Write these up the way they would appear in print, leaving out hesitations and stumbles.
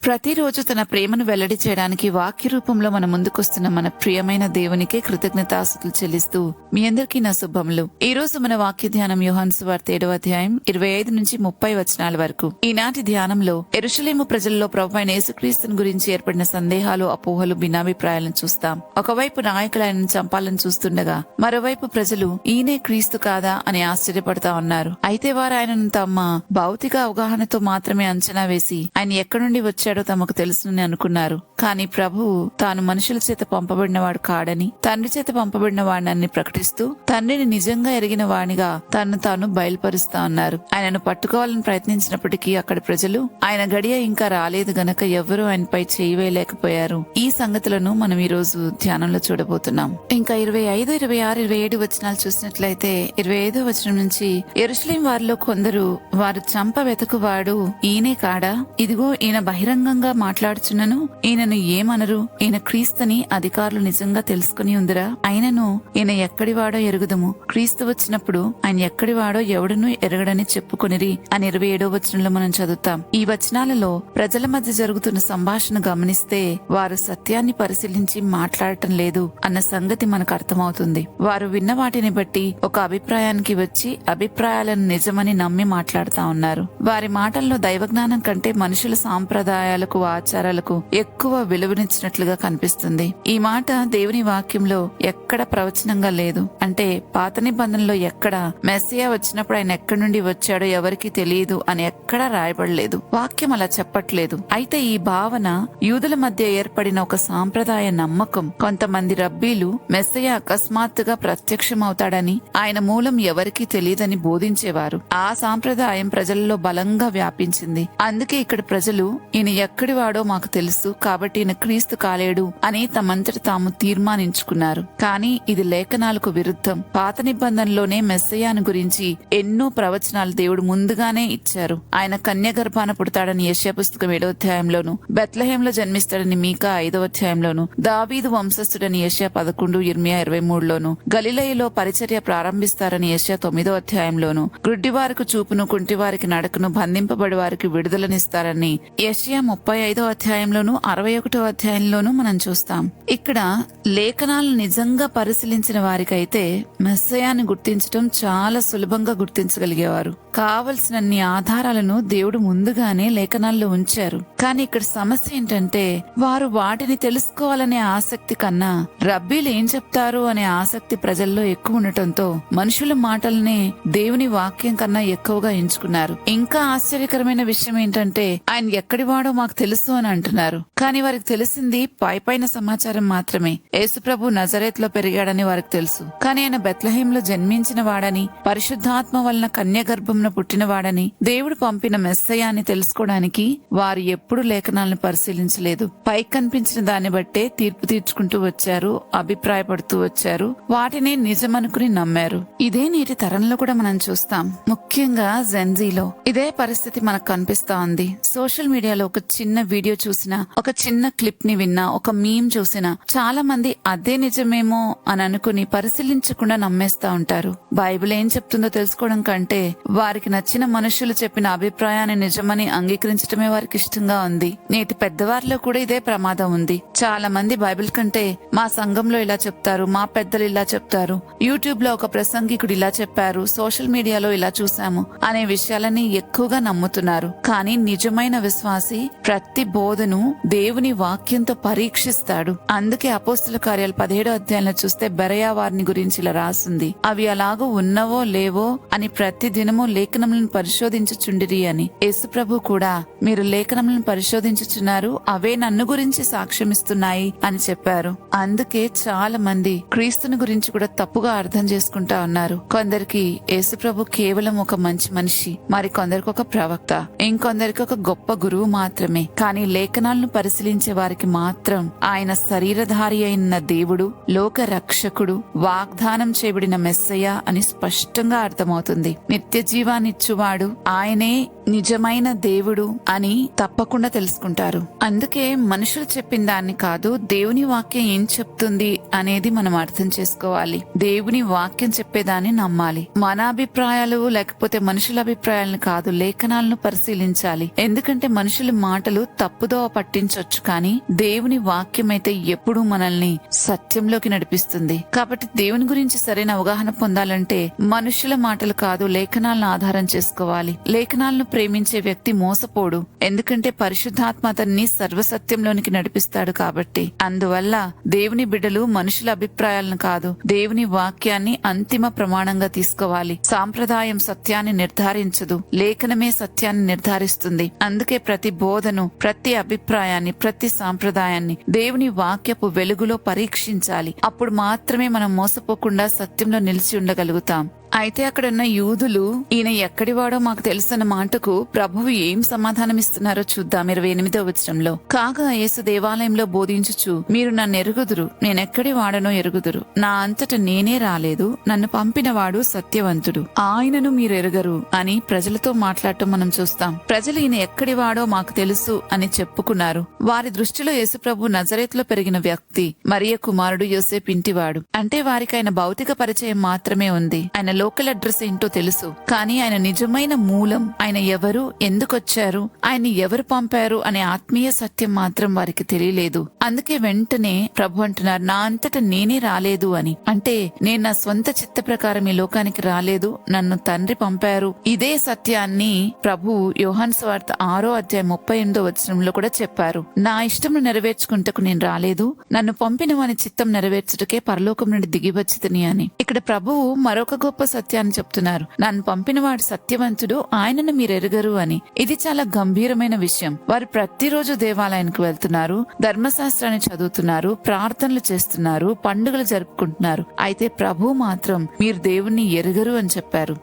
ప్రతిరోజు తన ప్రేమను వెల్లడి చేయడానికి వాక్య రూపంలో మన ముందుకొస్తున్న మన ప్రియమైన దేవునికే కృతజ్ఞతాస్తుతులు చెల్లిస్తూ మీ అందరికీ నా శుభములు. ఈ రోజు మన వాక్య ధ్యానం యోహాను సువార్త 7వ అధ్యాయం 25 నుంచి 30 వచనాల వరకు. ఈనాటి ధ్యానంలో యెరూషలేము ప్రజల్లో ప్రభువైన యేసుక్రీస్తుని గురించి ఏర్పడిన సందేహాలు, అపోహలు, భిన్నాభిప్రాయాలను చూస్తాం. ఒకవైపు నాయకులు ఆయనను చంపాలని చూస్తుండగా మరోవైపు ప్రజలు ఈయనే క్రీస్తు కాదా అని ఆశ్చర్యపడతా ఉన్నారు. అయితే వారు ఆయనను తమ భౌతిక అవగాహనతో మాత్రమే అంచనా వేసి ఆయన ఎక్కడి నుండి వచ్చాడో తమకు తెలుసునని అనుకున్నారు. కానీ ప్రభువు తాను మనుషుల చేత పంపబడినవాడు కాడని, తండ్రి చేత పంపబడిన వాడిని ప్రకటిస్తూ తండ్రిని నిజంగా ఎరిగిన వాడిగా తనను తాను బయలుపరుస్తా ఉన్నారు. ఆయనను పట్టుకోవాలని ప్రయత్నించినప్పటికీ అక్కడి ప్రజలు ఆయన గడియ ఇంకా రాలేదు గనక ఎవ్వరూ ఆయనపై చేయి వేయలేకపోయారు. ఈ సంగతులను మనం ఈ రోజు ధ్యానంలో చూడబోతున్నాం. ఇంకా 25, 26, 27 వచనాలు చూసినట్లయితే 25వ వచనం నుంచి యెరూషలేము వారిలో కొందరు వారు చంప వెతుకువాడు ఈయనే కాడా, ఇదిగో ఈయన బహిరంగంగా మాట్లాడుచున్నను, ఈయనను ఏమనరు, ఈయన క్రీస్తుని అధికారులు నిజంగా తెలుసుకుని ఉందిరా, అయినను ఈయన ఎక్కడివాడో ఎరుగుదము, క్రీస్తు వచ్చినప్పుడు ఆయన ఎక్కడివాడో ఎవడునూ ఎరగడని చెప్పుకొనిరి అని 27వ వచనంలో మనం చదువుతాం. ఈ వచనాలలో ప్రజల మధ్య జరుగుతున్న సంభాషణ గమనిస్తే వారు సత్యాన్ని పరిశీలించి మాట్లాడటం లేదు అన్న సంగతి మనకు అర్థమవుతుంది. వారు విన్న వాటిని బట్టి ఒక అభిప్రాయానికి వచ్చి అభిప్రాయాలను నిజమని నమ్మి మాట్లాడుతా ఉన్నారు. వారి మాటల్లో దైవజ్ఞానం కంటే మనుషుల సాంప్రదాయాలకు, ఆచారాలకు ఎక్కువ విలువనిచ్చినట్లుగా కనిపిస్తుంది. ఈ మాట దేవుని వాక్యంలో ఎక్కడ ప్రవచనంగా లేదు. అంటే పాత నిబంధనలో ఎక్కడ మెస్సియా వచ్చినప్పుడు ఆయన ఎక్కడి నుండి వచ్చాడో ఎవరికి తెలియదు అని ఎక్కడా రాయబడలేదు. వాక్యం అలా చెప్పట్లేదు. అయితే ఈ భావన యూదుల మధ్య ఏర్పడిన ఒక సాంప్రదాయ నమ్మకం. కొంతమంది రబ్బీలు మెస్సియా అకస్మాత్తుగా ప్రత్యక్షమవుతాడని, ఆయన మూలం ఎవరికీ తెలియదని బోధించేవారు. ఆ సాంప్రదాయం ప్రజల్లో బలంగా వ్యాపించింది. అందుకే ఇక్కడ ప్రజలు ఈయన ఎక్కడివాడో మాకు తెలుసు కాబట్టి ఈయన క్రీస్తు కాలేడు అని తమంతట తాము తీర్మానించుకున్నారు. కానీ ఇది లేఖనాలకు విరుద్ధం. పాత నిబంధనలోనే మెస్సయాను గురించి ఎన్నో ప్రవచనాలు దేవుడు ముందుగానే ఇచ్చారు. ఆయన కన్య గర్భాన పుడతాడని యెషయా పుస్తకం 7వ అధ్యాయంలోను, బెత్లెహేంలో జన్మిస్తాడని మీకా 5వ అధ్యాయంలోను, దావీదు వంశస్థుడని యెషయా 11, ఇర్మియా 23లోను, గలిలయలో పరిచర్య ప్రారంభిస్తారని యెషయా 9వ అధ్యాయంలోను, గుడ్డివారికి చూపును, కుంటివారికి నడకను, బంధింపబడి వారికి విడుదలనిస్తారని యెషయా 35వ అధ్యాయంలోను, 61వ అధ్యాయంలోను మనం చూస్తాం. ఇక్కడ లేఖనాలను నిజంగా పరిశీలించిన వారికైతే మెస్సయాన్ని గుర్తించడం చాలా సులభంగా గుర్తించగలిగేవారు. కావలసినన్ని ఆధారాలను దేవుడు ముందుగానే లేఖనాల్లో ఉంచారు. కానీ ఇక్కడ సమస్య ఏంటంటే వారు వాటిని తెలుసుకోవాలనే ఆసక్తి కన్నా రబ్బీలు ఏం చెప్తారు అనే ఆసక్తి ప్రజల్లో ఎక్కువ ఉండటంతో మనుషుల మాటలనే దేవుని వాక్యం కన్నా ఎక్కువగా ఎంచుకున్నారు. ఇంకా ఆశ్చర్యకరమైన విషయం ఏంటంటే ఆయన ఎక్కడివాడో మాకు తెలుసు అని అంటున్నారు. కానీ వారికి తెలిసింది పైపైన సమాచారం మాత్రమే. యేసుప్రభు నజరేత్ లో పెరిగాడని వారికి తెలుసు. కానీ ఆయన బెత్లెహేంలో జన్మించిన వాడని, పరిశుద్ధాత్మ వలన కన్య గర్భంలో పుట్టినవాడని, దేవుడు పంపిన మెస్సయాన్ని తెలుసుకోవడానికి వారు ఎప్పుడూ లేఖనాలను పరిశీలించలేదు. పైకి కనిపించిన దాన్ని బట్టే తీర్పు తీర్చుకుంటూ వచ్చారు, అభిప్రాయపడుతూ వచ్చారు, వాటిని నిజమనుకుని నమ్మారు. ఇదే నేటి తరంలో కూడా మనం చూస్తాం. ముఖ్యంగా జెన్జీలో ఇదే పరిస్థితి మనకు కనిపిస్తా ఉంది. సోషల్ మీడియాలో ఒక చిన్న వీడియో చూసినా, ఒక చిన్న క్లిప్ ని విన్నా, ఒక మీమ్ చూసినా చాలా మంది అదే నిజమేమో అని అనుకుని పరిశీలించకుండా నమ్మేస్తా ఉంటారు. బైబిల్ ఏం చెప్తుందో తెలుసుకోవడం కంటే వారికి నచ్చిన మనుషులు చెప్పిన అభిప్రాయాన్ని నిజమని అంగీకరించడమే వారికి ఇష్టంగా ఉంది. నేటి పెద్దవారిలో కూడా ఇదే ప్రమాదం ఉంది. చాలా మంది బైబిల్ కంటే మా సంఘంలో ఇలా చెప్తారు, మా పెద్దలు ఇలా చెప్తారు, యూట్యూబ్ లో ఒక ప్రసంగికుడు ఇలా చెప్పారు, సోషల్ మీడియాలో ఇలా చూశాము అనే విషయాలని ఎక్కువగా నమ్ముతున్నారు. కానీ నిజమైన విశ్వాసి ప్రతి బోధను దేవుని వాక్యంతో పరీక్షిస్తాడు. అందుకే అపోస్తుల కార్యాలు 17వ అధ్యాయంలో చూస్తే బెరయా వారిని గురించి ఇలా రాసింది, అవి అలాగూ ఉన్నవో లేవో అని ప్రతి దినము లేఖనములను పరిశోధించుచుండిరి అని. యేసుప్రభు కూడా మీరు లేఖనములను పరిశోధించుచున్నారు, అవే నన్ను గురించి సాక్ష్యమిస్తున్నాయి అని చెప్పారు. అందుకే చాలా మంది క్రీస్తుని గురించి కూడా తప్పుగా అర్థం చేసుకుంటా ఉన్నారు. కొందరికి యేసుప్రభు కేవలం ఒక మంచి మనిషి, మరి కొందరికి ఒక ప్రవక్త, ఇంకొందరికి ఒక గొప్ప గురువు మాత్రమే. కానీ లేఖనాలను పరిశీలించే వారికి మాత్రం ఆయన శరీరధారి అయిన దేవుడు, లోక రక్షకుడు, వాగ్దానం చేయబడిన మెస్సయ్య అని స్పష్టంగా అర్థమవుతుంది. నిత్య జీవాన్నిచ్చువాడు ఆయనే నిజమైన దేవుడు అని తప్పకుండా తెలుసుకుంటారు. అందుకే మనుషులు చెప్పిన దాన్ని కాదు, దేవుని వాక్యం ఏం చెప్తుంది అనేది మనం అర్థం చేసుకోవాలి. దేవుని వాక్యం చెప్పేదాన్ని నమ్మాలి. మన అభిప్రాయాలు లేకపోతే మనుషుల అభిప్రాయాలను కాదు, లేఖనాలను పరిశీలించాలి. ఎందుకంటే మనుషుల మాట మాటలు తప్పుదోవ పట్టించొచ్చు, కానీ దేవుని వాక్యం అయితే ఎప్పుడూ మనల్ని సత్యంలోకి నడిపిస్తుంది. కాబట్టి దేవుని గురించి సరైన అవగాహన పొందాలంటే మనుషుల మాటలు కాదు, లేఖనాలను ఆధారం చేసుకోవాలి. లేఖనాలను ప్రేమించే వ్యక్తి మోసపోడు, ఎందుకంటే పరిశుద్ధాత్మ అతన్ని సర్వసత్యంలోనికి నడిపిస్తాడు. కాబట్టి అందువల్ల దేవుని బిడ్డలు మనుషుల అభిప్రాయాలను కాదు, దేవుని వాక్యాన్ని అంతిమ ప్రమాణంగా తీసుకోవాలి. సాంప్రదాయం సత్యాన్ని నిర్ధారించదు, లేఖనమే సత్యాన్ని నిర్ధారిస్తుంది. అందుకే ప్రతి బోధను, ప్రతి అభిప్రాయాన్ని, ప్రతి సాంప్రదాయాన్ని దేవుని వాక్యపు వెలుగులో పరీక్షించాలి. అప్పుడు మాత్రమే మనం మోసపోకుండా సత్యంలో నిలిచి ఉండగలుగుతాం. అయితే అక్కడున్న యూదులు ఈయన ఎక్కడివాడో మాకు తెలుసన్న మాటకు ప్రభువు ఏం సమాధానమిస్తున్నారో చూద్దాం. 28వ వచనంలో, కాగా యేసు దేవాలయంలో బోధించుచు, మీరు నన్ను ఎరుగుదురు, నేనెక్కడి వాడనో ఎరుగుదురు, నా అంతట నేనే రాలేదు, నన్ను పంపినవాడు సత్యవంతుడు, ఆయనను మీరు ఎరుగరు అని ప్రజలతో మాట్లాడటం మనం చూస్తాం. ప్రజలు ఈయన ఎక్కడి వాడో మాకు తెలుసు అని చెప్పుకున్నారు. వారి దృష్టిలో యేసుప్రభు నజరేతులో పెరిగిన వ్యక్తి, మరియ కుమారుడు యోసేపు ఇంటివాడు. అంటే వారికి ఆయన భౌతిక పరిచయం మాత్రమే ఉంది. ఆయన లోకల్ అడ్రస్ ఏంటో తెలుసు, కానీ ఆయన నిజమైన మూలం, ఆయన ఎవరు, ఎందుకొచ్చారు, ఆయన ఎవరు పంపారు అనే ఆత్మీయ సత్యం మాత్రం వారికి తెలియలేదు. అందుకే వెంటనే ప్రభు అంటున్నారు, నా అంతట నేనే రాలేదు అని. అంటే నేను నా స్వంత చిత్త ప్రకారం ఈ లోకానికి రాలేదు, నన్ను తండ్రి పంపారు. ఇదే సత్యాన్ని ప్రభు యోహాను సువార్త 6వ అధ్యాయం 38వ వచనంలో కూడా చెప్పారు. నా ఇష్టమును నెరవేర్చుకుంటకు నేను రాలేదు, నన్ను పంపిన వాని చిత్తం నెరవేర్చుటకే పరలోకం నుండి దిగివచ్చితిని అని. ఇక్కడ ప్రభువు మరొక గొప్ప సత్యాన్ని చెప్తున్నారు, నన్ను పంపిన వాడు సత్యవంతుడు, ఆయనను మీరు ఎరుగరు అని. ఇది చాలా గంభీరమైన విషయం. వారు ప్రతిరోజు దేవాలయానికి వెళ్తున్నారు, ధర్మశాస్త్రాన్ని చదువుతున్నారు, ప్రార్థనలు చేస్తున్నారు, పండుగలు జరుపుకుంటున్నారు. అయితే ప్రభు మాత్రం మీరు దేవుణ్ణి ఎరుగరు అని చెప్పారు.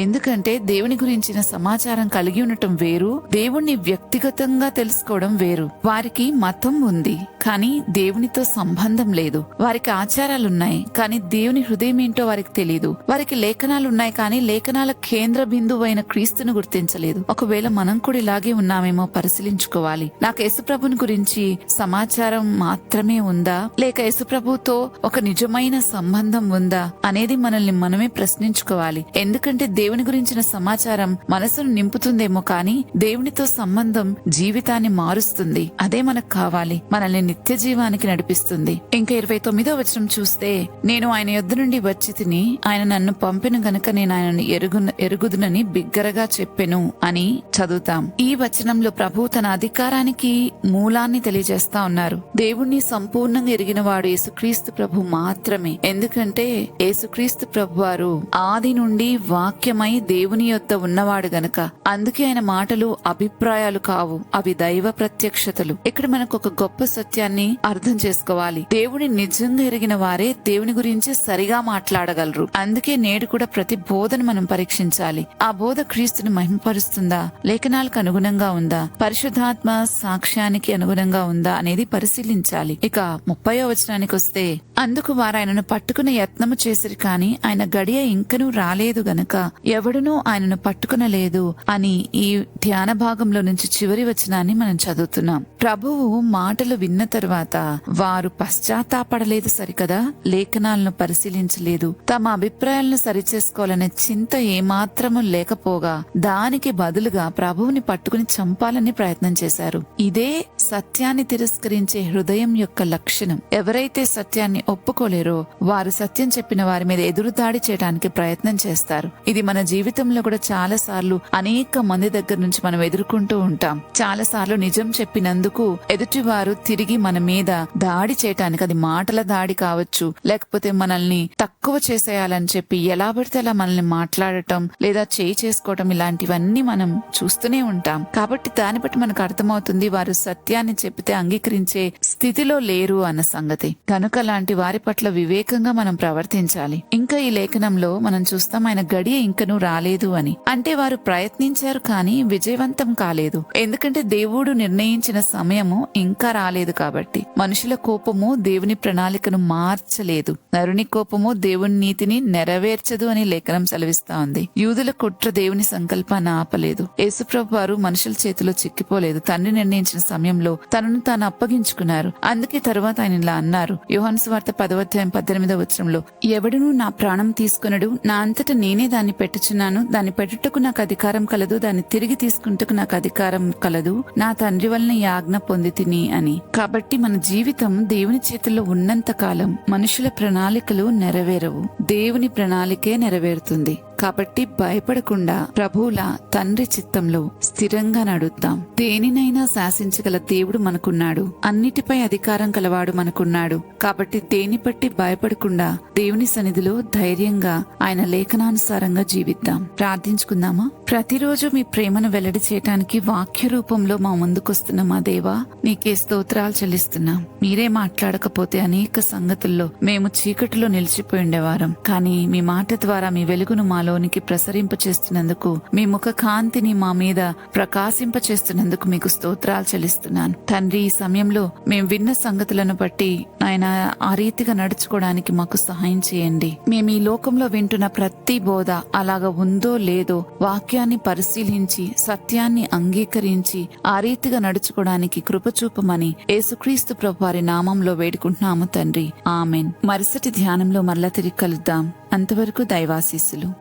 ఎందుకంటే దేవుని గురించిన సమాచారం కలిగి ఉండటం వేరు, దేవుణ్ణి వ్యక్తిగతంగా తెలుసుకోవడం వేరు. వారికి మతం ఉంది, కానీ దేవునితో సంబంధం లేదు. వారికి ఆచారాలున్నాయి, కానీ దేవుని హృదయం ఏంటో వారికి తెలియదు. వారికి లేఖనాలున్నాయి, కానీ లేఖనాల కేంద్ర బిందువు అయిన క్రీస్తును గుర్తించలేదు. ఒకవేళ మనం కూడా ఇలాగే ఉన్నామేమో పరిశీలించుకోవాలి. నాకు యేసుప్రభుని గురించి సమాచారం మాత్రమే ఉందా, లేక యేసుప్రభుతో ఒక నిజమైన సంబంధం ఉందా అనేది మనల్ని మనమే ప్రశ్నించుకోవాలి. ఎందుకంటే దేవుని గురించిన సమాచారం మనసును నింపుతుందేమో, కానీ దేవునితో సంబంధం జీవితాన్ని మారుస్తుంది. అదే మనకు కావాలి, మనల్ని నిత్య జీవానికి నడిపిస్తుంది. ఇంకా 29వ వచనం చూస్తే, నేను ఆయన యొద్ద నుండి వచ్చి తిని, ఆయన నన్ను పంపిన గనుక నేను ఆయనను ఎరుగుదునని బిగ్గరగా చెప్పెను అని చదువుతాం. ఈ వచనంలో ప్రభు తన అధికారానికి మూలాన్ని తెలియజేస్తా ఉన్నారు. దేవుణ్ణి సంపూర్ణంగా ఎరిగిన వాడు యేసుక్రీస్తు ప్రభు మాత్రమే. ఎందుకంటే యేసుక్రీస్తు ప్రభు వారు ఆది నుండి వాక్యమై దేవుని యొద్ద ఉన్నవాడు గనక. అందుకే ఆయన మాటలు అభిప్రాయాలు కావు, అవి దైవ ప్రత్యక్షతలు. ఇక్కడ మనకు ఒక గొప్ప సత్యాన్ని అర్థం చేసుకోవాలి. దేవుని నిజంగా ఎరిగిన వారే దేవుని గురించి సరిగా మాట్లాడగలరు. అందుకే నేడు కూడా ప్రతి బోధను మనం పరీక్షించాలి. ఆ బోధ క్రీస్తుని మహిమపరుస్తుందా, లేఖనాలకు అనుగుణంగా ఉందా, పరిశుద్ధాత్మ సాక్ష్యానికి అనుగుణంగా ఉందా అనేది పరిశీలించాలి. ఇక 30వ వచనానికి వస్తే, అందుకు వారు ఆయనను పట్టుకునే యత్నము చేసిరి, కాని ఆయన గడియ ఇంకనూ రాలేదు గనక ఎవడునూ ఆయనను పట్టుకునలేదు అని ఈ ధ్యాన భాగంలో నుంచి చివరి వచనాన్ని మనం చదువుతున్నాం. ప్రభువు మాటలు విన్న తరువాత వారు పశ్చాత్తాపడలేదు సరికదా, లేఖనాలను పరిశీలించలేదు, తమ అభిప్రాయాలను సరిచేసుకోవాలనే చింత ఏమాత్రము లేకపోగా దానికి బదులుగా ప్రభువుని పట్టుకుని చంపాలని ప్రయత్నం చేశారు. ఇదే సత్యాన్ని తిరస్కరించే హృదయం యొక్క లక్షణం. ఎవరైతే సత్యాన్ని ఒప్పుకోలేరో వారు సత్యం చెప్పిన వారి మీద ఎదురుదాడి చేయడానికి ప్రయత్నం చేస్తారు. ఇది మన జీవితంలో కూడా చాలా సార్లు అనేక మంది దగ్గర నుంచి మనం ఎదుర్కొంటూ ఉంటాం. చాలా సార్లు నిజం చెప్పినందుకు ఎదుటి వారు తిరిగి మన మీద దాడి చేయటానికి, అది మాటల దాడి కావచ్చు, లేకపోతే మనల్ని తక్కువ చేసేయాలని చెప్పి ఎలా పడితే అలా మనల్ని మాట్లాడటం లేదా చేయి చేసుకోవటం, ఇలాంటివన్నీ మనం చూస్తూనే ఉంటాం. కాబట్టి దాన్ని బట్టి మనకు అర్థమవుతుంది వారు సత్యాన్ని చెప్పితే అంగీకరించే స్థితిలో లేరు అన్న సంగతి. కనుక లాంటి వారి పట్ల వివేకంగా మనం ప్రవర్తించాలి. ఇంకా ఈ లేఖనంలో మనం చూస్తాం, ఆయన గడియ ఇంకనూ రాలేదు అని. అంటే వారు ప్రయత్నించారు కానీ విజయవంతం కాలేదు. ఎందుకంటే దేవుడు నిర్ణయించిన సమయము ఇంకా రాలేదు కాబట్టి. మనుషుల కోపము దేవుని ప్రణాళికను మార్చలేదు, నరుని కోపము దేవుని నీతిని నెరవేర్చదు అని లేఖనం సెలవిస్తా ఉంది. యూదుల కుట్ర దేవుని సంకల్పాన్ని ఆపలేదు. యేసుప్రభు వారు మనుషుల చేతిలో చిక్కిపోలేదు. తండ్రి నిర్ణయించిన సమయంలో సమయంలో తనను తాను అప్పగించుకున్నారు. అందుకే తరువాత ఆయన ఇలా అన్నారు. యోహాను సువార్త 10:18 ఎవడునూ నా ప్రాణం తీసుకొనడు, నా అంతట నేనే దాన్ని పెట్టుచున్నాను, దాన్ని పెట్టుటకు నాకు అధికారం కలదు, దాన్ని తిరిగి తీసుకుంటకు నాకు అధికారం కలదు, నా తండ్రి వలన ఈ ఆజ్ఞ పొంది తిని అని. కాబట్టి మన జీవితం దేవుని చేతుల్లో ఉన్నంత కాలం మనుషుల ప్రణాళికలు నెరవేరవు, దేవుని ప్రణాళికే నెరవేరుతుంది. కాబట్టి భయపడకుండా ప్రభువుల తండ్రి చిత్తంలో స్థిరంగా నడుద్దాం. దేనినైనా శాసించగల దేవుడు మనకున్నాడు, అన్నిటిపై అధికారం కలవాడు మనకున్నాడు. కాబట్టి దేని బట్టి భయపడకుండా దేవుని సన్నిధిలో ధైర్యంగా ఆయన లేఖనానుసారంగా జీవిద్దాం. ప్రార్థించుకుందామా? ప్రతిరోజు మీ ప్రేమను వెల్లడి చేయటానికి వాక్య రూపంలో మా ముందుకొస్తున్న మా దేవా, నీకే స్తోత్రాలు చెల్లిస్తున్నాం. మీరే మాట్లాడకపోతే అనేక సంగతుల్లో మేము చీకటిలో నిలిచిపోయి ఉండేవారం. కానీ మీ మాట ద్వారా మీ వెలుగును మాలోనికి ప్రసరింప చేస్తున్నందుకు, మీ ముఖ కాంతిని మా మీద ప్రకాశింప చేస్తున్నందుకు మీకు స్తోత్రాలు చెల్లిస్తున్నాను. తండ్రి, ఈ సమయంలో మేము విన్న సంగతులను బట్టి ఆయన ఆ రీతిగా నడుచుకోవడానికి మాకు సహాయం చేయండి. మేము ఈ లోకంలో వింటున్న ప్రతి బోధ అలాగ ఉందో లేదో వాక్యాన్ని పరిశీలించి సత్యాన్ని అంగీకరించి ఆ రీతిగా నడుచుకోవడానికి కృప చూపమని యేసుక్రీస్తు ప్రభు వారి నామంలో వేడుకుంటున్నాము తండ్రి. ఆమెన్. మరుసటి ధ్యానంలో మరలా తిరిగి కలుద్దాం. అంతవరకు దైవాశీస్సులు.